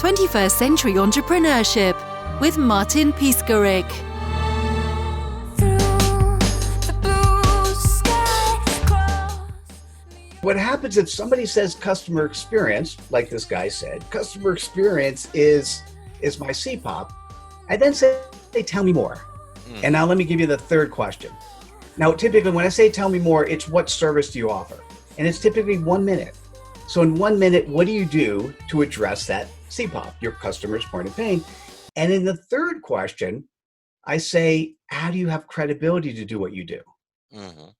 21st Century Entrepreneurship with Martin Piskarik. What happens if somebody says customer experience, like this guy said, customer experience is my CPOP, I then say, tell me more. And now let me give you the third question. Now, typically when I say tell me more, it's what service do you offer? And it's typically 1 minute. So in 1 minute, what do you do to address that CPOP, your customer's point of pain? And in the third question, I say, how do you have credibility to do what you do? Mm-hmm.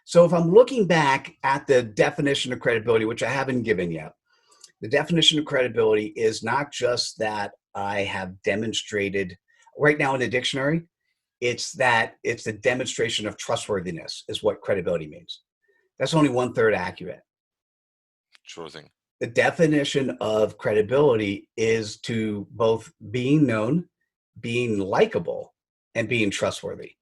So if I'm looking back at the definition of credibility, which I haven't given yet, the definition of credibility is not just that I have demonstrated, right now in the dictionary, it's the demonstration of trustworthiness is what credibility means. That's only 1/3 accurate. Sure thing. The definition of credibility is to both being known, being likable, and being trustworthy.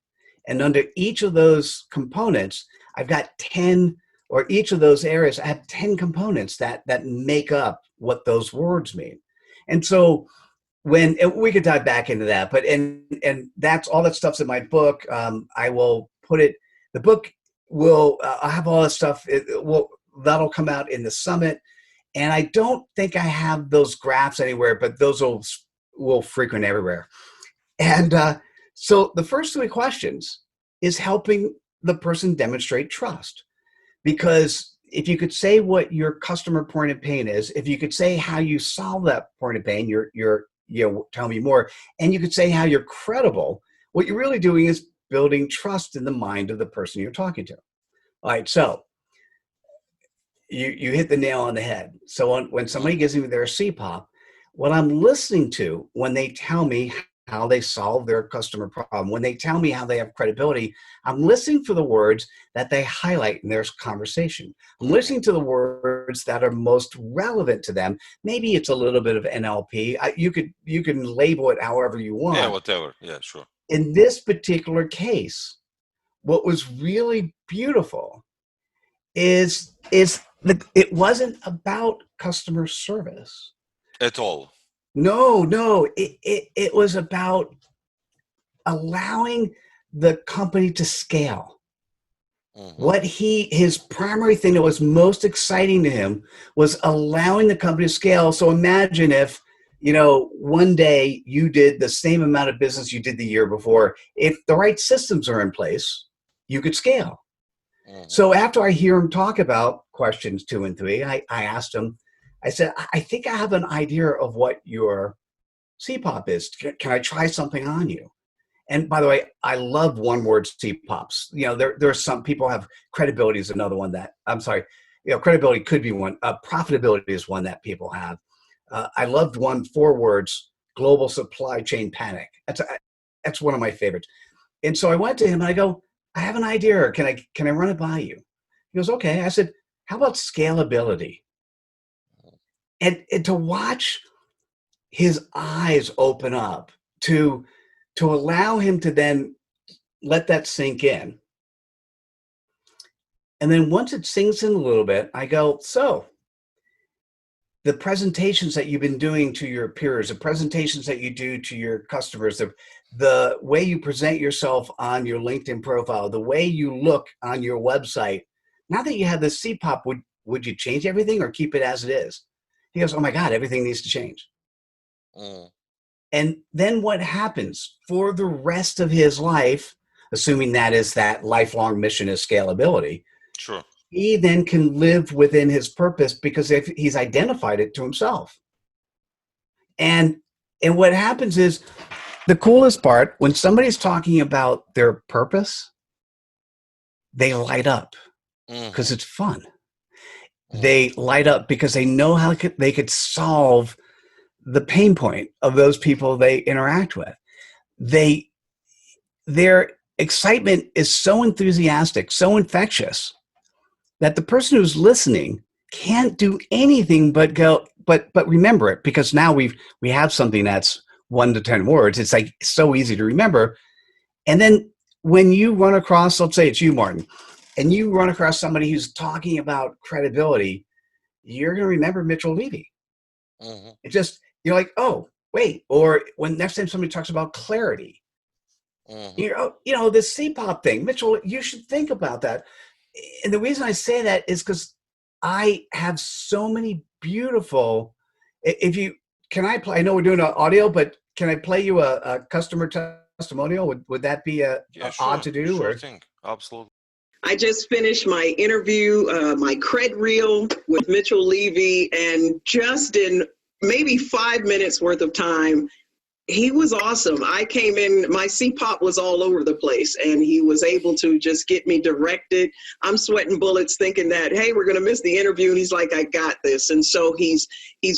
And under each of those components, I've got 10, or each of those areas, I have 10 components that make up what those words mean. And so and we could dive back into that, but and that's all that stuff's in my book. I will put it, the book will, I'll have all that stuff. That'll come out in the summit. And I don't think I have those graphs anywhere, but those will frequent everywhere. And so the first 3 questions is helping the person demonstrate trust. Because if you could say what your customer point of pain is, if you could say how you solve that point of pain, tell me more, and you could say how you're credible, what you're really doing is building trust in the mind of the person you're talking to. All right, so you hit the nail on the head. So when somebody gives me their CPOP, what I'm listening to when they tell me how they solve their customer problem, when they tell me how they have credibility, I'm listening for the words that they highlight in their conversation. I'm listening to the words that are most relevant to them. Maybe it's a little bit of NLP. You can label it however you want. Yeah, whatever. Yeah, sure. In this particular case, what was really beautiful is it wasn't about customer service at all. No, it was about allowing the company to scale. Mm-hmm. His primary thing that was most exciting to him was allowing the company to scale. So imagine if, one day you did the same amount of business you did the year before. If the right systems are in place, you could scale. Mm-hmm. So after I hear him talk about questions 2 and 3, I asked him, I said, I think I have an idea of what your CPOP is. Can I try something on you? And by the way, I love one-word CPOPs. There are some people have credibility is another one that, I'm sorry, credibility could be one. Profitability is one that people have. I loved 4 words, global supply chain panic. That's one of my favorites. And so I went to him and I go, I have an idea. Can I run it by you? He goes, okay. I said, how about scalability? And to watch his eyes open up, to allow him to then let that sink in. And then once it sinks in a little bit, I go, so the presentations that you've been doing to your peers, the presentations that you do to your customers, the way you present yourself on your LinkedIn profile, the way you look on your website, now that you have this CPOP, would you change everything or keep it as it is? He goes, oh my God, everything needs to change. And then what happens for the rest of his life, assuming that lifelong mission is scalability, sure, he then can live within his purpose because if he's identified it to himself. And what happens is the coolest part, when somebody's talking about their purpose, they light up because it's fun. They light up because they know how they could solve the pain point of those people they interact with. Their excitement is so enthusiastic, so infectious, that the person who's listening can't do anything but go, but remember it, because now we have something that's 1 to 10 words. It's like so easy to remember. And then when you run across, let's say it's you, Martin, and you run across somebody who's talking about credibility, you're going to remember Mitchell Levy. Mm-hmm. you're like, oh, wait. Or when next time somebody talks about clarity, this CPOP thing, Mitchell, you should think about that. And the reason I say that is because I have so many beautiful, I know we're doing an audio, but can I play you a customer testimonial? Would that be odd to do? Sure thing. Absolutely. I just finished my interview, my cred reel with Mitchell Levy, and just in maybe 5 minutes worth of time, he was awesome. I came in, my CPOP was all over the place, and he was able to just get me directed. I'm sweating bullets thinking that, hey, we're going to miss the interview. And he's like, I got this. And so he's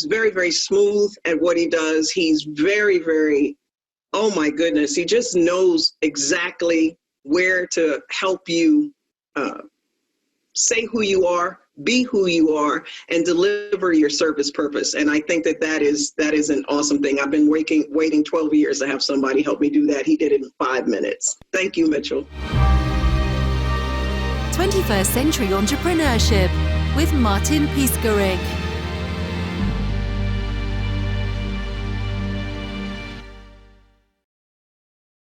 very, very smooth at what he does. He's very, very, oh my goodness. He just knows exactly where to help you say who you are, be who you are, and deliver your service purpose. And I think that is an awesome thing. I've been waiting 12 years to have somebody help me do that. He did it in 5 minutes. Thank you, Mitchell. 21st Century Entrepreneurship with Martin Piskarik.